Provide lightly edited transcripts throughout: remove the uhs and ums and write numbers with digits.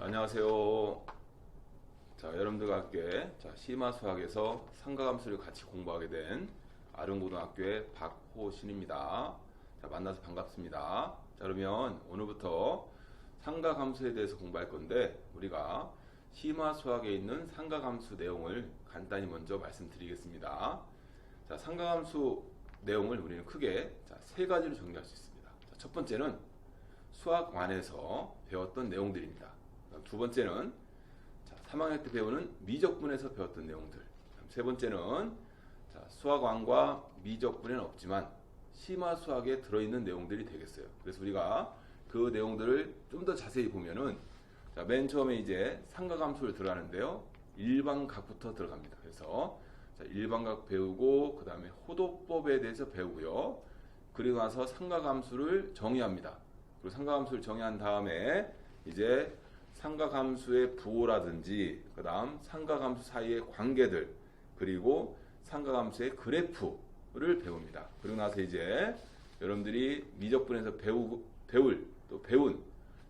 안녕하세요. 여러분들과 함께 심화 수학에서 상가함수를 같이 공부하게 된 아릉고등학교의 박호신입니다. 만나서 반갑습니다. 그러면 오늘부터 삼각함수에 대해서 공부할 건데, 우리가 심화 수학에 있는 삼각함수 내용을 간단히 먼저 말씀드리겠습니다. 삼각함수 내용을 우리는 크게 세 가지로 정리할 수 있습니다. 첫 번째는 수학 안에서 배웠던 내용들입니다. 두 번째는 3학년 때 배우는 미적분에서 배웠던 내용들. 세 번째는 수학왕과 미적분에는 없지만 심화 수학에 들어있는 내용들이 되겠어요. 그래서 우리가 그 내용들을 좀 더 자세히 보면은 맨 처음에 이제 삼각함수를 들어가는데요, 일반각부터 들어갑니다. 그래서 일반각 배우고 그 다음에 호도법에 대해서 배우고요. 그리고 나서 삼각함수를 정의합니다. 그리고 삼각함수를 정의한 다음에 이제 삼각함수의 부호라든지 그 다음 삼각함수 사이의 관계들, 그리고 삼각함수의 그래프를 배웁니다. 그리고 나서 이제 여러분들이 미적분에서 배운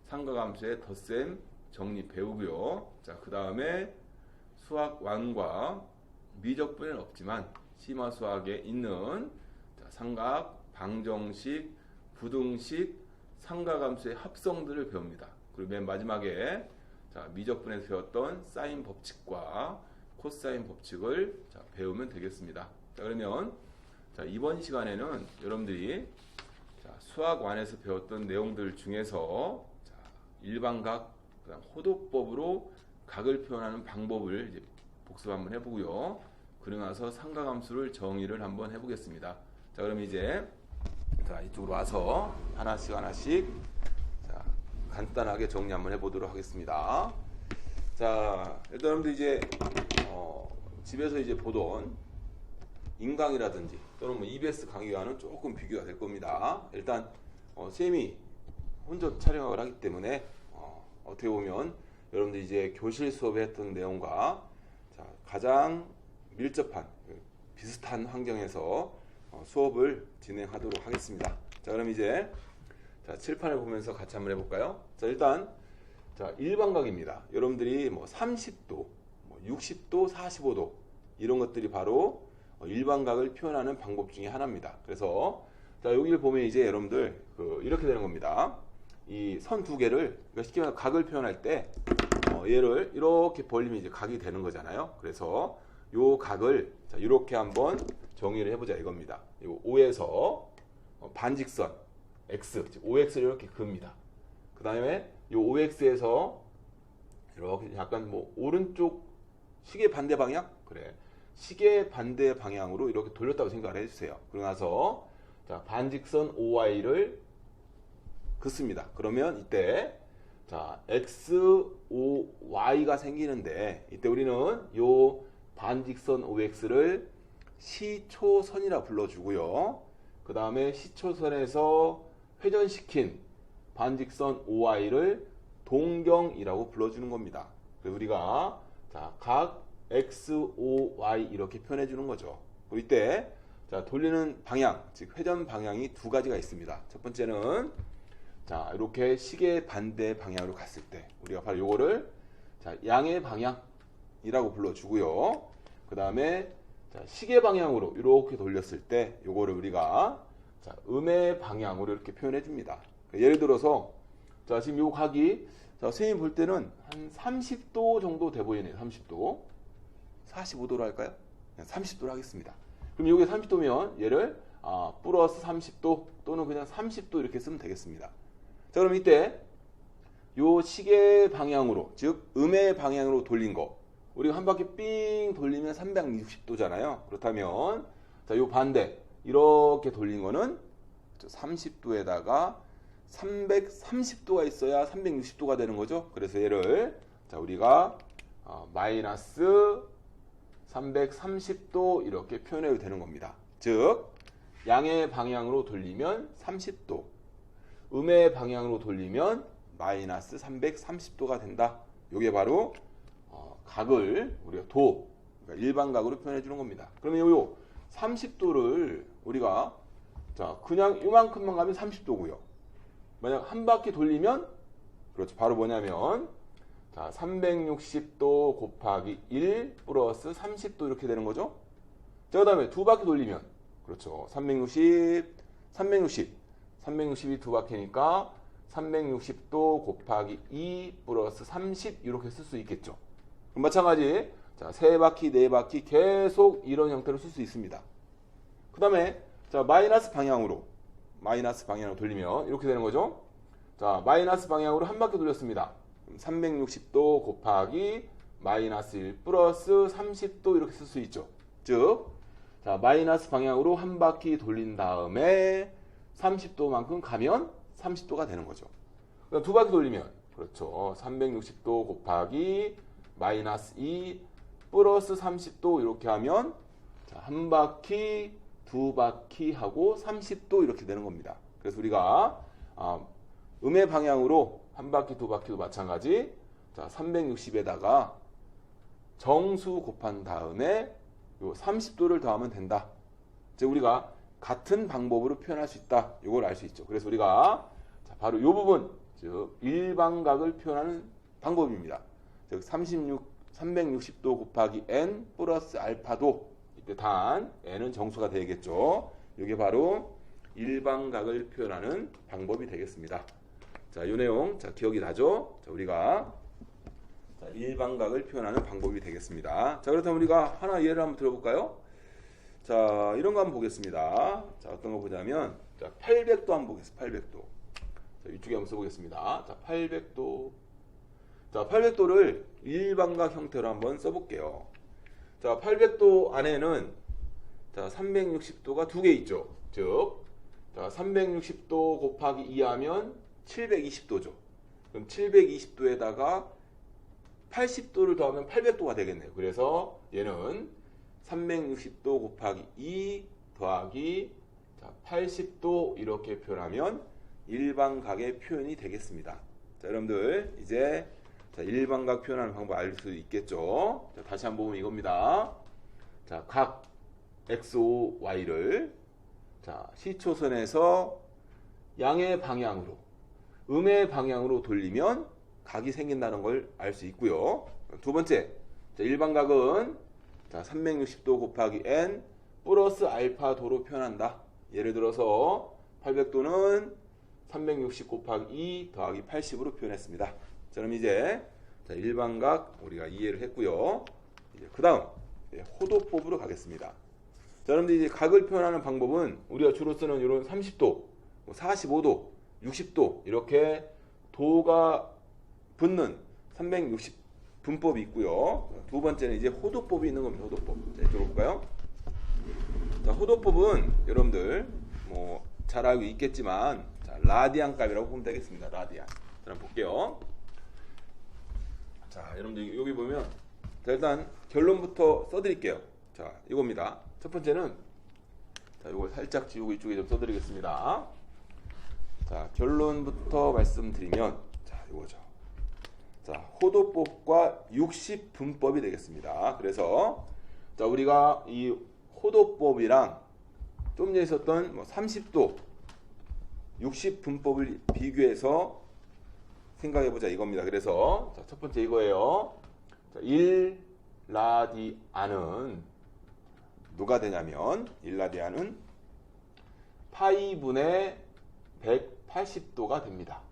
삼각함수의 덧셈 정리 배우고요. 그 다음에 수학왕과 미적분에는 없지만 심화 수학에 있는 삼각, 방정식, 부등식, 삼각함수의 합성들을 배웁니다. 그리고 맨 마지막에 미적분에서 배웠던 사인 법칙과 코사인 법칙을 배우면 되겠습니다. 그러면 이번 시간에는 여러분들이 수학원에서 배웠던 내용들 중에서 일반각, 그다음 호도법으로 각을 표현하는 방법을 이제 복습 한번 해보고요. 그러고 나서 삼각함수를 정의를 한번 해보겠습니다. 그럼 이제 이쪽으로 와서 하나씩 간단하게 정리 한번 해보도록 하겠습니다. 일단 여러분들 이제 집에서 이제 보던 인강이라든지 또는 EBS 강의와는 조금 비교가 될 겁니다. 일단 쌤이 혼자 촬영을 하기 때문에 어떻게 보면 여러분들 이제 교실 수업에 했던 내용과 가장 밀접한 비슷한 환경에서 수업을 진행하도록 하겠습니다. 그럼 이제 칠판을 보면서 같이 한번 해볼까요? 일단 일반각입니다. 여러분들이 30도, 60도, 45도 이런 것들이 바로 일반각을 표현하는 방법 중에 하나입니다. 그래서 여기를 보면 이제 여러분들 이렇게 되는 겁니다. 이 선 두 개를, 쉽게 말해서 각을 표현할 때 얘를 이렇게 벌리면 이제 각이 되는 거잖아요. 그래서 요 각을 이렇게 한번 정의를 해보자 이겁니다. 요 O에서 반직선 X, 즉 OX를 이렇게 그읍니다. 그 다음에 이 OX에서 이렇게 약간 오른쪽 시계 반대 방향? 그래. 시계 반대 방향으로 이렇게 돌렸다고 생각을 해주세요. 그러고 나서 반직선 OY를 긋습니다. 그러면 이때 XOY가 생기는데, 이때 우리는 이 반직선 OX를 시초선이라 불러주고요. 그 다음에 시초선에서 회전시킨 반직선 OY를 동경이라고 불러주는 겁니다. 그래서 우리가 각 XOY 이렇게 표현해 주는 거죠. 그리고 이때 돌리는 방향, 즉 회전 방향이 두 가지가 있습니다. 첫 번째는 이렇게 시계 반대 방향으로 갔을 때 우리가 바로 요거를 양의 방향이라고 불러주고요. 그 다음에 시계 방향으로 이렇게 돌렸을 때 요거를 우리가 음의 방향으로 이렇게 표현해 줍니다. 예를 들어서 지금 요 각이 선생님 볼 때는 한 30도 정도 돼 보이네요. 30도. 45도로 할까요? 그냥 30도로 하겠습니다. 그럼 요게 30도면 얘를 플러스 30도 또는 그냥 30도 이렇게 쓰면 되겠습니다. 그럼 이때 요 시계 방향으로, 즉 음의 방향으로 돌린 거, 우리가 한 바퀴 삥 돌리면 360도잖아요. 그렇다면 요 반대 이렇게 돌린 거는 30도에다가 330도가 있어야 360도가 되는 거죠. 그래서 얘를 우리가 마이너스 330도 이렇게 표현해도 되는 겁니다. 즉 양의 방향으로 돌리면 30도, 음의 방향으로 돌리면 마이너스 330도가 된다. 이게 바로 각을 우리가 그러니까 일반각으로 표현해 주는 겁니다. 그러면 요 30도를 우리가 그냥 이만큼만 가면 30도고요. 만약 한 바퀴 돌리면, 그렇죠, 바로 뭐냐면 자, 360도 곱하기 1 플러스 30도 이렇게 되는 거죠. 자, 그 다음에 두 바퀴 돌리면, 그렇죠. 360이 두 바퀴니까 360도 곱하기 2 플러스 30 이렇게 쓸 수 있겠죠. 그럼 마찬가지, 자, 세 바퀴, 네 바퀴 계속 이런 형태로 쓸 수 있습니다. 그 다음에, 자, 마이너스 방향으로 돌리면 이렇게 되는 거죠. 자, 마이너스 방향으로 한 바퀴 돌렸습니다. 360도 곱하기 마이너스 1 플러스 30도 이렇게 쓸 수 있죠. 즉, 자, 마이너스 방향으로 한 바퀴 돌린 다음에 30도만큼 가면 30도가 되는 거죠. 그럼 두 바퀴 돌리면, 그렇죠. 360도 곱하기 마이너스 2 플러스 30도 이렇게 하면, 자, 한 바퀴, 두 바퀴 하고 30도 이렇게 되는 겁니다. 그래서 우리가 음의 방향으로 한 바퀴, 두 바퀴도 마찬가지. 자, 360에다가 정수 곱한 다음에 요 30도를 더하면 된다. 즉 우리가 같은 방법으로 표현할 수 있다. 이걸 알 수 있죠. 그래서 우리가 자, 바로 이 부분, 즉 일반각을 표현하는 방법입니다. 즉 360도 곱하기 n 플러스 알파도, 이때 단 n은 정수가 되겠죠. 이게 바로 일반각을 표현하는 방법이 되겠습니다. 자, 이 내용 자 기억이 나죠? 자, 우리가 자, 일반각을 표현하는 방법이 되겠습니다. 자, 그렇다면 우리가 하나 예를 한번 들어볼까요? 자, 이런 거 한번 보겠습니다. 자, 어떤 거 보자면, 자, 800도 한번 보겠습니다. 800도. 자, 이쪽에 한번 써보겠습니다. 자, 800도. 자, 800도를 일반각 형태로 한번 써볼게요. 자, 800도 안에는 자, 360도가 두 개 있죠. 즉, 자, 360도 곱하기 2 하면 720도죠. 그럼 720도에다가 80도를 더하면 800도가 되겠네요. 그래서 얘는 360도 곱하기 2 더하기 자, 80도 이렇게 표현하면 일반각의 표현이 되겠습니다. 자, 여러분들 이제 자, 일반각 표현하는 방법 알 수 있겠죠? 자, 다시 한번 보면 이겁니다. 자, 각 XO, Y를 자, 시초선에서 양의 방향으로, 음의 방향으로 돌리면 각이 생긴다는 걸 알 수 있고요. 두 번째, 자, 일반각은 자, 360도 곱하기 n 플러스 알파 도로 표현한다. 예를 들어서 800도는 360 곱하기 2 더하기 80으로 표현했습니다. 자, 그럼 이제 자, 일반각 우리가 이해를 했고요. 이제 그 다음 호도법으로 가겠습니다. 자, 여러분들 이제 각을 표현하는 방법은 우리가 주로 쓰는 이런 30도, 45도, 60도 이렇게 도가 붙는 360 분법이 있고요. 두 번째는 이제 호도법이 있는 겁니다. 호도법. 자, 이쪽으로 볼까요? 자, 호도법은 여러분들 뭐 잘 알고 있겠지만 자, 라디안 값이라고 보면 되겠습니다. 라디안. 자, 한번 볼게요. 자, 여러분들 여기 보면 자, 일단 결론부터 써드릴게요. 자, 이겁니다. 첫 번째는 자, 이거 살짝 지우고 이쪽에 좀 써드리겠습니다. 자, 결론부터 말씀드리면 자, 이거죠. 자, 호도법과 60분법이 되겠습니다. 그래서 자, 우리가 이 호도법이랑 좀 전에 있었던 30도 60분법을 비교해서 생각해보자 이겁니다. 그래서 자, 첫 번째 이거예요. 자, 1라디안은 누가 되냐면 1라디안은 파이분의 180도가 됩니다.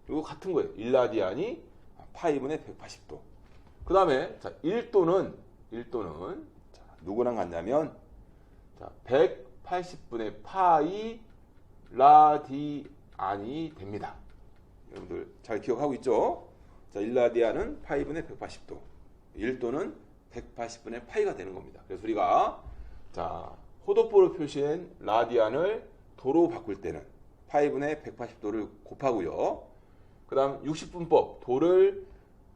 이거 같은 거예요. 1라디안이 파이분의 180도. 그 다음에 자, 1도는 자, 누구랑 같냐면 자, 180분의 파이 라디안이 됩니다. 여러분들 잘 기억하고 있죠? 자, 1라디안은 파이분의 180도, 1도는 180분의 파이가 되는 겁니다. 그래서 우리가 자, 호도법으로 표시한 라디안을 도로 바꿀 때는 파이분의 180도를 곱하고요. 그 다음 60분법 도를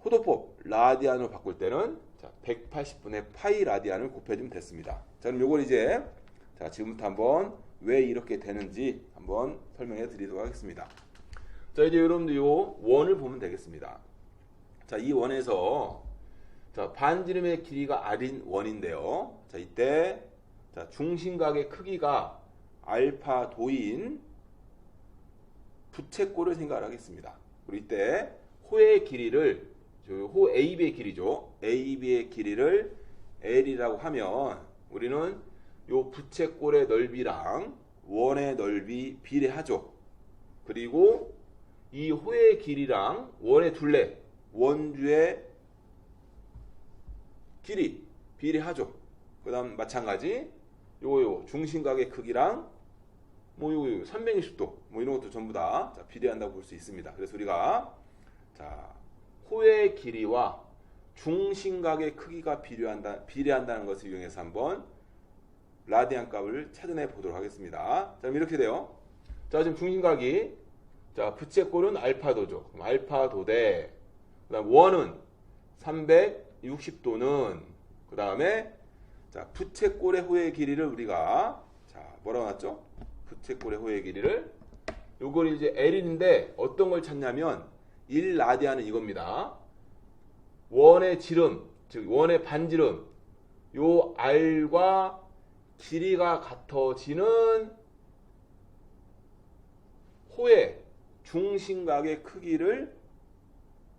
호도법 라디안으로 바꿀 때는 자, 180분의 파이 라디안을 곱해주면 됐습니다. 자, 그럼 요걸 이제 자, 지금부터 한번 왜 이렇게 되는지 한번 설명해 드리도록 하겠습니다. 자, 이제 여러분들 요 원을 보면 되겠습니다. 자, 이 원에서 자, 반지름의 길이가 r인 원인데요. 자, 이때 자, 중심각의 크기가 알파 도인 부채꼴을 생각하겠습니다. 그리고 이때 호의 길이를 호 AB의 길이죠. AB의 길이를 L이라고 하면 우리는 요 부채꼴의 넓이랑 원의 넓이 비례하죠. 그리고 이 호의 길이랑 원의 둘레, 원주의 길이 비례하죠. 그 다음 마찬가지 요 중심각의 크기랑 뭐 요 360도 뭐 이런 것도 전부 다 비례한다고 볼 수 있습니다. 그래서 우리가 자 호의 길이와 중심각의 크기가 비례한다는 것을 이용해서 한번 라디안 값을 찾아내 보도록 하겠습니다. 자, 그럼 이렇게 돼요. 자, 지금 중심각이 자 부채꼴은 알파도죠. 그럼 알파도 대 그다음 원은 360도는 그 다음에 자 부채꼴의 호의 길이를 우리가 자 뭐라고 놨죠? 부채꼴의 호의 길이를 요걸 이제 L인데 어떤 걸 찾냐면 1라디안은 이겁니다. 원의 지름, 즉 원의 반지름 요 R과 길이가 같아지는 호의 중심각의 크기를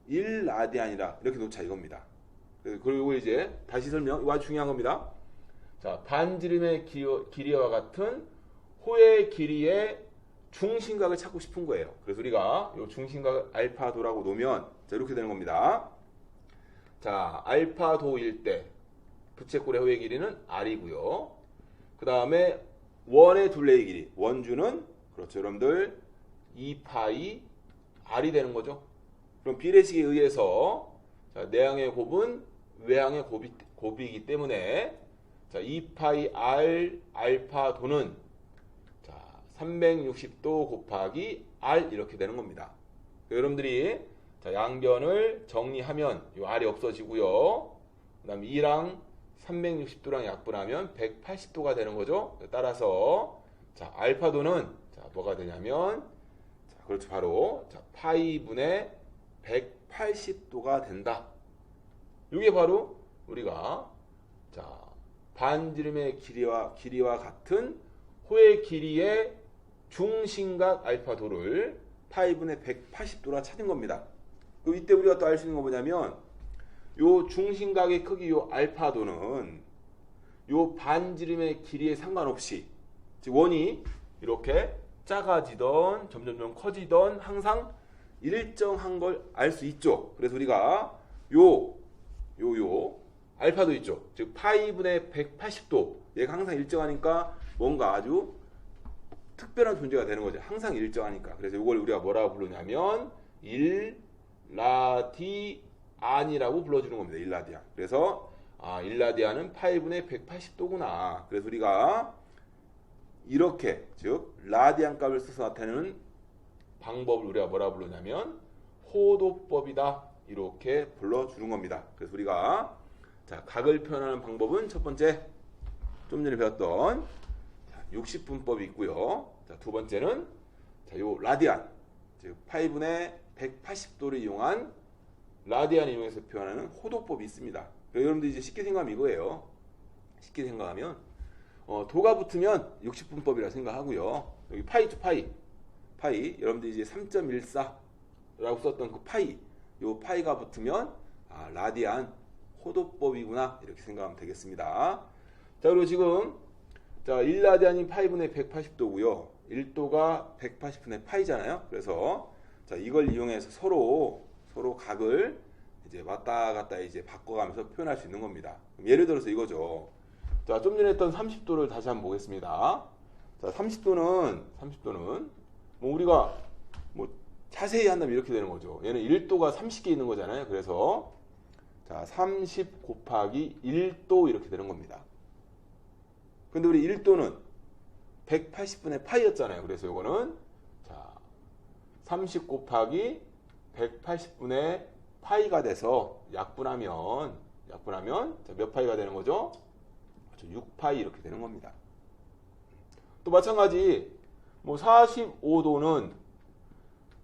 1라디안이라 이렇게 놓자 이겁니다. 그리고 이제 다시 설명, 이거 아주 중요한 겁니다. 자, 반지름의 길이와 같은 호의 길이의 중심각을 찾고 싶은 거예요. 그래서 우리가 이 중심각 알파도라고 놓으면 자, 이렇게 되는 겁니다. 자, 알파도일 때 부채꼴의 호의 길이는 R이고요. 그 다음에 원의 둘레의 길이, 원주는 그렇죠, 여러분들 2파이 R이 되는 거죠. 그럼 비례식에 의해서 자, 내항의 곱은 외항의 곱이기 때문에 자, 2파이 R 알파도는 자, 360도 곱하기 R 이렇게 되는 겁니다. 여러분들이 자, 양변을 정리하면 이 R이 없어지고요. 그 다음 2랑 360도랑 약분하면 180도가 되는 거죠. 따라서 자, 알파도는 자, 뭐가 되냐면 자, 그렇죠. 바로 자, 파이분의 180도가 된다. 이게 바로 우리가 자, 반지름의 길이와 같은 호의 길이의 중심각 알파도를 파이분의 180도라 찾은 겁니다. 이때 우리가 또 알 수 있는 거 뭐냐면 요 중심각의 크기 요 알파도는 요 반지름의 길이에 상관없이 즉 원이 이렇게 작아지던 점점 커지던 항상 일정한 걸 알 수 있죠. 그래서 우리가 요 알파도 있죠. 즉 파이분의 180도 얘가 항상 일정하니까 뭔가 아주 특별한 존재가 되는 거죠. 항상 일정하니까. 그래서 이걸 우리가 뭐라고 부르냐면 1라디안이라고 불러주는 겁니다. 1라디안. 그래서 1라디안은 파이분의 180도구나. 그래서 우리가 이렇게 즉 라디안 값을 써서 나타내는 방법을 우리가 뭐라 부르냐면 호도법이다 이렇게 불러주는 겁니다. 그래서 우리가 자 각을 표현하는 방법은 첫 번째 좀 전에 배웠던 60분법이 있고요. 자, 두 번째는 자, 요 라디안 즉 파이분의 180도를 이용한 라디안을 이용해서 표현하는 호도법이 있습니다. 여러분들 이제 쉽게 생각하면 이거예요. 쉽게 생각하면 도가 붙으면 60분법이라 생각하고요. 여기 파이 여러분들 이제 3.14라고 썼던 그 파이 요 파이가 붙으면 라디안 호도법이구나 이렇게 생각하면 되겠습니다. 자 그리고 지금 자 1라디안이 파이분의 180도고요. 1도가 180분의 파이잖아요. 그래서 자 이걸 이용해서 서로 각을 이제 왔다 갔다 이제 바꿔가면서 표현할 수 있는 겁니다. 예를 들어서 이거죠. 자 좀 전에 했던 30도를 다시 한번 보겠습니다. 자 30도는 뭐 우리가 뭐 자세히 한다면 이렇게 되는 거죠. 얘는 1도가 30개 있는 거잖아요. 그래서 자 30 곱하기 1도 이렇게 되는 겁니다. 근데 우리 1도는 180분의 파이였잖아요. 그래서 이거는 자 30 곱하기 180분의 파이가 돼서 약분하면 자, 몇 파이가 되는 거죠? 6파이 이렇게 되는 겁니다. 또 마찬가지 뭐 45도는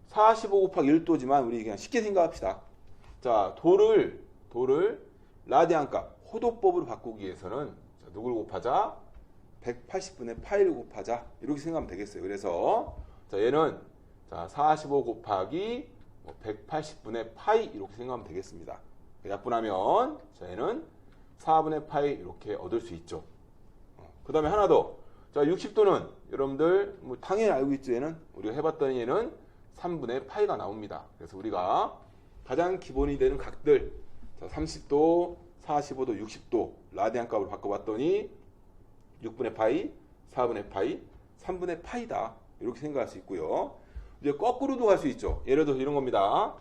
45 곱하기 1도지만 우리 그냥 쉽게 생각합시다. 자 도를 라디안 값 호도법으로 바꾸기 위해서는 자, 누굴 곱하자? 180분의 파이를 곱하자 이렇게 생각하면 되겠어요. 그래서 자 얘는 자 45 곱하기 180분의 파이 이렇게 생각하면 되겠습니다. 약분하면 자, 얘는 4분의 파이 이렇게 얻을 수 있죠. 그 다음에 하나 더. 자, 60도는 여러분들 뭐 당연히 알고 있죠. 얘는 우리가 해봤더니 얘는 3분의 파이가 나옵니다. 그래서 우리가 가장 기본이 되는 각들, 자, 30도, 45도, 60도 라디안 값을 바꿔봤더니 6분의 파이, 4분의 파이, 3분의 파이다. 이렇게 생각할 수 있고요. 이제 거꾸로도 갈 수 있죠. 예를 들어서 이런 겁니다.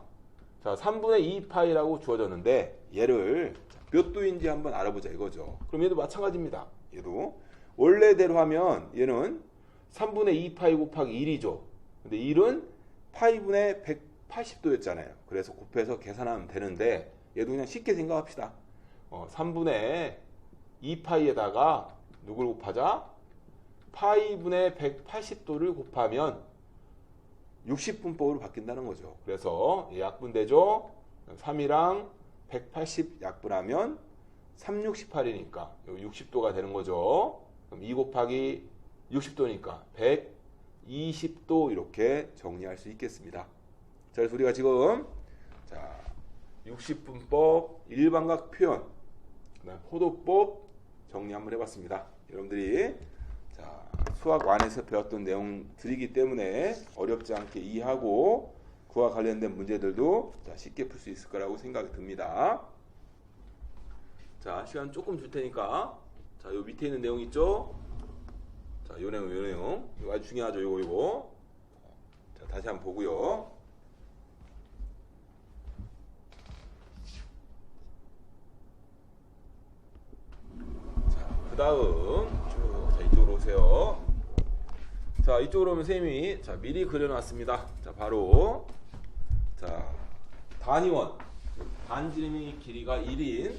자, 3분의 2 파이라고 주어졌는데 얘를 몇 도인지 한번 알아보자 이거죠. 그럼 얘도 마찬가지입니다. 얘도 원래대로 하면 얘는 3분의 2 파이 곱하기 1이죠. 근데 1은 파이분의 180도였잖아요. 그래서 곱해서 계산하면 되는데 얘도 그냥 쉽게 생각합시다. 3분의 2 파이에다가 누굴 곱하자? 파이분의 180도를 곱하면 60분법으로 바뀐다는 거죠. 그래서 약분되죠. 3이랑 180 약분하면 368이니까 60도가 되는 거죠. 그럼 2 곱하기 60도니까 120도 이렇게 정리할 수 있겠습니다. 자, 그래서 우리가 지금 자, 60분법, 일반각 표현, 그다음 포도법 정리 한번 해봤습니다. 여러분들이 자, 수학 1에서 배웠던 내용들이기 때문에 어렵지 않게 이해하고 그와 관련된 문제들도 자, 쉽게 풀 수 있을 거라고 생각이 듭니다. 자, 시간 조금 줄 테니까 자, 요 밑에 있는 내용 있죠? 자, 요 내용 이거 아주 중요하죠. 요거 자, 다시 한번 보고요. 자, 그 다음 자, 이쪽으로 오세요. 자, 이쪽으로 오면 쌤이 자, 미리 그려놨습니다. 자, 바로 자, 단위원 반지름이 길이가 1인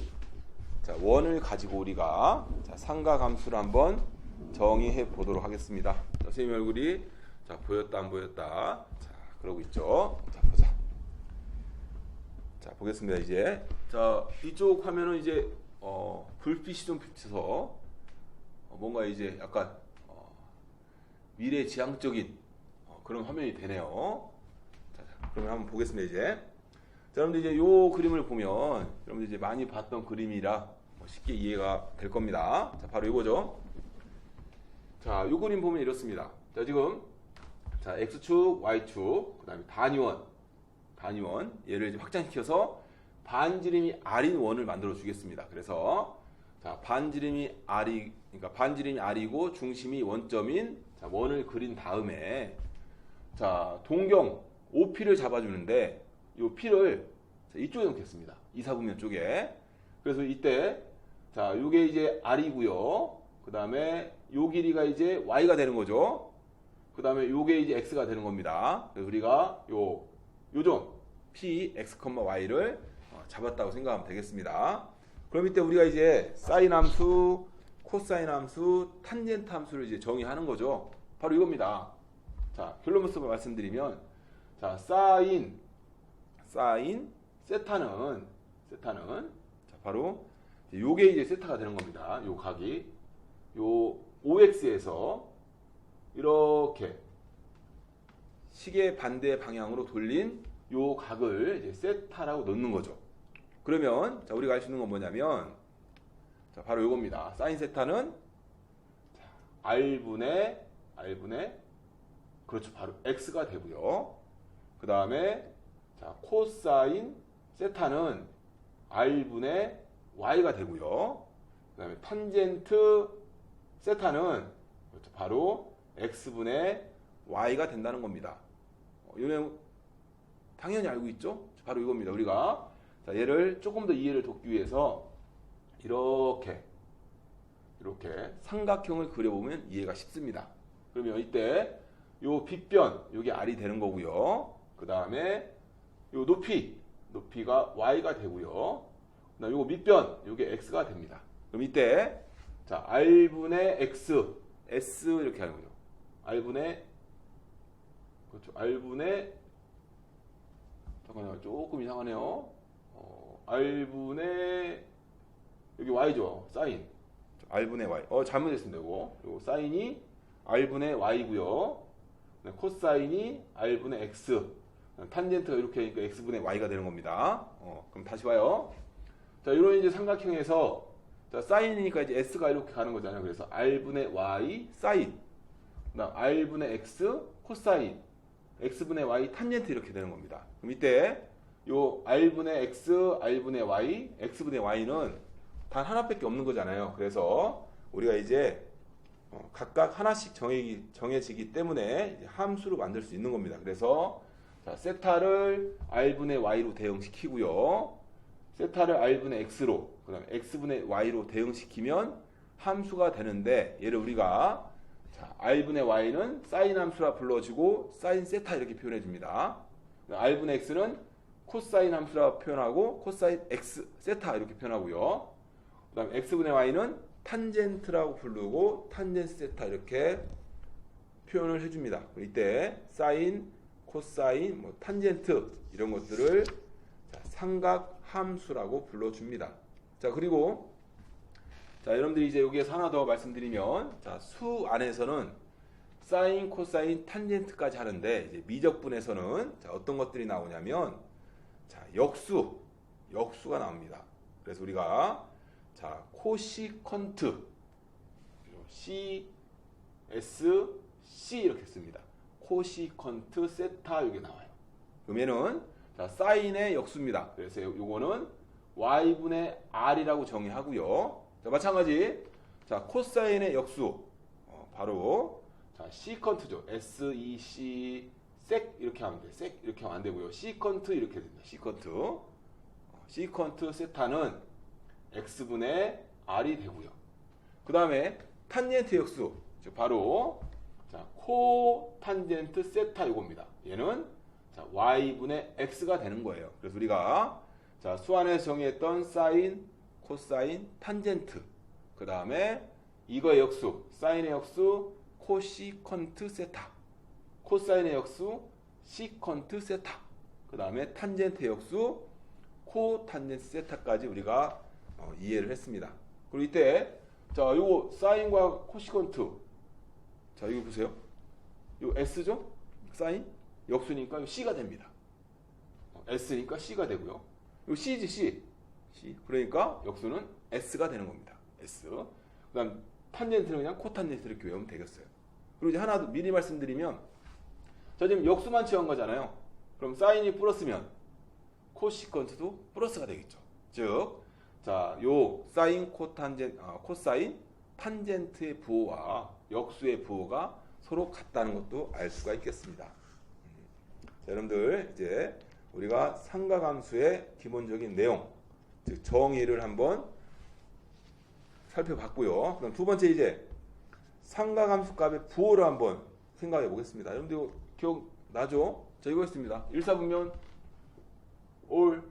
자, 원을 가지고 우리가 자, 삼각함수를 한번 정의해 보도록 하겠습니다. 자, 선생님 얼굴이 자, 보였다 안 보였다. 자, 그러고 있죠. 자, 보자. 자, 보겠습니다. 이제 자, 이쪽 화면은 이제 불빛이 좀 비쳐서 뭔가 이제 약간 미래지향적인 그런 화면이 되네요. 자, 그러면 한번 보겠습니다. 이제 자, 여러분들 이제 요 그림을 보면 여러분들 이제 많이 봤던 그림이라 쉽게 이해가 될 겁니다. 자, 바로 이거죠. 자, 요 그림 보면 이렇습니다. 자, 지금 자, x축, y축, 그다음에 단위원 얘를 이제 확장시켜서 반지름이 r인 원을 만들어 주겠습니다. 그래서 자, 반지름이 r이고 중심이 원점인 자, 원을 그린 다음에 자, 동경 OP를 잡아주는데 이 P를 자, 이쪽에 놓겠습니다. 이사분면 쪽에. 그래서 이때 자, 요게 이제 R이고요. 그 다음에 요 길이가 이제 Y가 되는 거죠. 그 다음에 요게 이제 X가 되는 겁니다. 그래서 우리가 요점 P, X, Y를 잡았다고 생각하면 되겠습니다. 그럼 이때 우리가 이제 사인 함수, 코사인 함수, 탄젠트 함수를 이제 정의하는 거죠. 바로 이겁니다. 자, 결론부터 말씀드리면 자, 사인 세타는 자, 바로 요게 이제 세타가 되는 겁니다. 요 각이 요 OX에서 이렇게 시계 반대 방향으로 돌린 요 각을 이제 세타라고 넣는 거죠. 그러면 자, 우리가 알 수 있는 건 뭐냐면 자, 바로 요겁니다. 사인 세타는 자, R분의 그렇죠. 바로 X가 되고요. 그 다음에 자, 코사인 세타는 R분의 Y가 되고요. 그 다음에 탄젠트 세타는 그렇죠. 바로 X분의 Y가 된다는 겁니다. 이 내용 당연히 알고 있죠? 바로 이겁니다. 우리가 자, 얘를 조금 더 이해를 돕기 위해서 이렇게 삼각형을 그려보면 이해가 쉽습니다. 그러면 이때 요 빗변 요게 R이 되는 거고요. 그 다음에 요 높이가 Y가 되고요. 그다음 요거 밑변 요게 X가 됩니다. 그럼 이때 자, R분의 X S 이렇게 하는 거죠. R분의 잠깐만요. 조금 이상하네요. R분의 여기 Y죠. 사인. R분의 Y. 잘못했습니다. 요거 사인이 R분의 Y고요. 코사인이 R분의 X. 탄젠트가 이렇게 하니까 x분의 y가 되는 겁니다. 그럼 다시 봐요. 자, 이런 이제 삼각형에서 자, 사인이니까 이제 s가 이렇게 가는 거잖아요. 그래서 r분의 y 사인, 그다음 r분의 x 코사인, x분의 y 탄젠트 이렇게 되는 겁니다. 그럼 이때 요 r분의 x, r분의 y, x분의 y는 단 하나밖에 없는 거잖아요. 그래서 우리가 이제 각각 하나씩 정해지기 때문에 이제 함수로 만들 수 있는 겁니다. 그래서 자, 세타를 r분의 y로 대응시키고요. 세타를 r분의 x로, 그 다음에 x분의 y로 대응시키면 함수가 되는데, 얘를 우리가 자, r분의 y는 사인 함수라 불러주고 사인 세타 이렇게 표현해 줍니다. r분의 x는 코사인 함수라 표현하고 코사인 x 세타 이렇게 표현하고요. 그 다음에 x분의 y는 탄젠트라고 부르고 탄젠트 세타 이렇게 표현을 해줍니다. 이때 사인, 코사인, 뭐 탄젠트 이런 것들을 자, 삼각 함수라고 불러줍니다. 자, 그리고 자, 여러분들이 이제 여기에서 하나 더 말씀드리면, 자, 수 안에서는 사인, 코사인, 탄젠트까지 하는데, 이제 미적분에서는 자, 어떤 것들이 나오냐면, 자, 역수가 나옵니다. 그래서 우리가 자, 코시컨트, C, S, C 이렇게 씁니다. 코시컨트 세타 이게 나와요. 그러면은 자, 사인의 역수입니다. 그래서 요거는 y분의 r이라고 정의하고요. 자, 마찬가지 자, 코사인의 역수 바로 자, 시컨트죠. SEC 섹 이렇게 하면 돼. 섹 이렇게 하면 안 되고요. 시컨트 이렇게 됩니다. 시컨트 세타는 x분의 r이 되고요. 그 다음에 탄젠트 역수 즉 바로 자, 코탄젠트 세타 이겁니다. 얘는 자, y분의 x가 되는 거예요. 그래서 우리가 자, 수 안에서 정의했던 사인, 코사인, 탄젠트, 그 다음에 이거의 역수, 사인의 역수, 코시컨트 세타, 코사인의 역수, 시컨트 세타, 그 다음에 탄젠트 역수, 코탄젠트 세타까지 우리가 이해를 했습니다. 그리고 이때 자, 요거 사인과 코시컨트, 자, 이거 보세요. 요 s죠? 사인, 역수니까 요 c가 됩니다. s니까 c가 되고요. 요 c지 c. 그러니까 역수는 s가 되는 겁니다. s. 그다음 탄젠트는 그냥 코탄젠트 이렇게 외우면 되겠어요. 그리고 이제 하나 더 미리 말씀드리면, 자, 지금 역수만 취한 거잖아요. 그럼 사인이 플러스면 코시컨트도 플러스가 되겠죠. 즉, 자, 요 사인 코사인 탄젠트의 부호와 역수의 부호가 서로 같다는 것도 알 수가 있겠습니다. 자, 여러분들 이제 우리가 삼각함수의 기본적인 내용, 즉 정의를 한번 살펴봤고요. 그럼 두 번째 이제 삼각함수 값의 부호를 한번 생각해 보겠습니다. 여러분들 이거 기억나죠? 자, 이거였습니다. 일사분면 올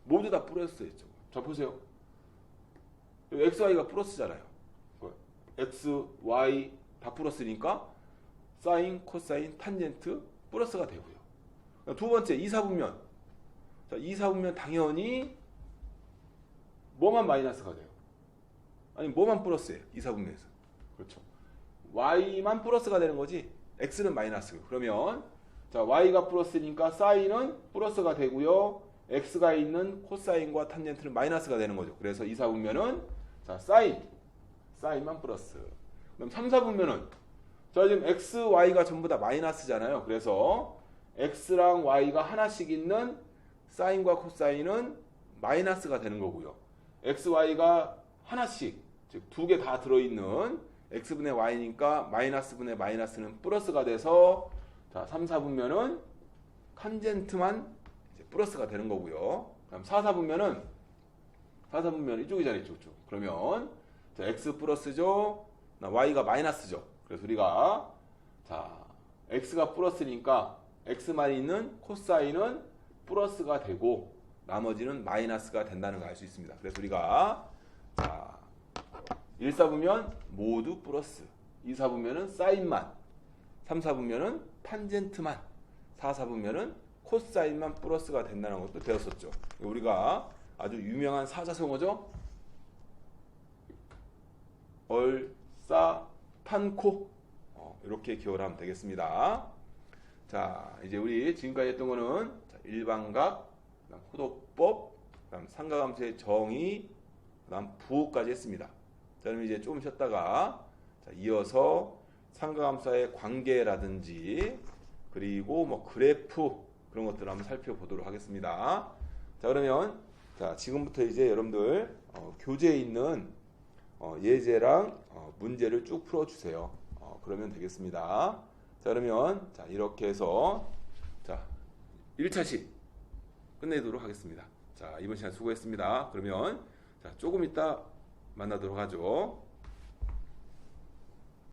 모두 다 플러스였죠. 자, 보세요. x, y가 플러스잖아요. x, y 다 플러스니까 사인, 코사인, 탄젠트 플러스가 되고요. 두 번째 이사분면. 자, 이사분면 당연히 뭐만 마이너스가 돼요? 아니, 뭐만 플러스예요? 이사분면에서. 그렇죠. y만 플러스가 되는 거지 x는 마이너스고. 그러면 자, y가 플러스니까 사인은 플러스가 되고요. x가 있는 코사인과 탄젠트는 마이너스가 되는 거죠. 그래서 이사분면은 자, 사인만 플러스. 그럼 3, 4분면은 자, 지금 x, y가 전부 다 마이너스잖아요. 그래서 x랑 y가 하나씩 있는 사인과 코사인은 마이너스가 되는 거고요. x, y가 하나씩, 즉 두 개 다 들어있는 x분의 y니까 마이너스분의 마이너스는 플러스가 돼서 자, 3, 4분면은 탄젠트만 이제 플러스가 되는 거고요. 그럼 4, 4분면은 이쪽이잖아요. 이쪽. 그러면 자, x 플러스죠. y가 마이너스죠. 그래서 우리가 자, x가 플러스니까 x만 있는 코사인은 플러스가 되고 나머지는 마이너스가 된다는 걸 알 수 있습니다. 그래서 우리가 자, 1, 4분면 모두 플러스, 2, 4분면은 사인만, 3, 4분면은 탄젠트만, 4, 4분면은 코사인만 플러스가 된다는 것도 배웠었죠. 우리가 아주 유명한 사자성어죠. 얼싸탄코 이렇게 기억을 하면 되겠습니다. 자, 자, 이제 우리 지금까지 했던 거는 자, 일반각, 그다음 호도법, 그다음 상가함수의 정의, 그다음 부호까지 했습니다. 자, 그럼 이제 조금 쉬었다가 자, 이어서 상가함수의 관계라든지 그리고 뭐 그래프 그런 것들을 한번 살펴보도록 하겠습니다. 자, 그러면 자, 지금부터 이제 여러분들 교재에 있는 예제랑 문제를 쭉 풀어주세요. 그러면 되겠습니다. 자, 그러면 자, 이렇게 해서 자, 1차씩 끝내도록 하겠습니다. 자, 이번 시간 수고했습니다. 그러면 자, 조금 이따 만나도록 하죠.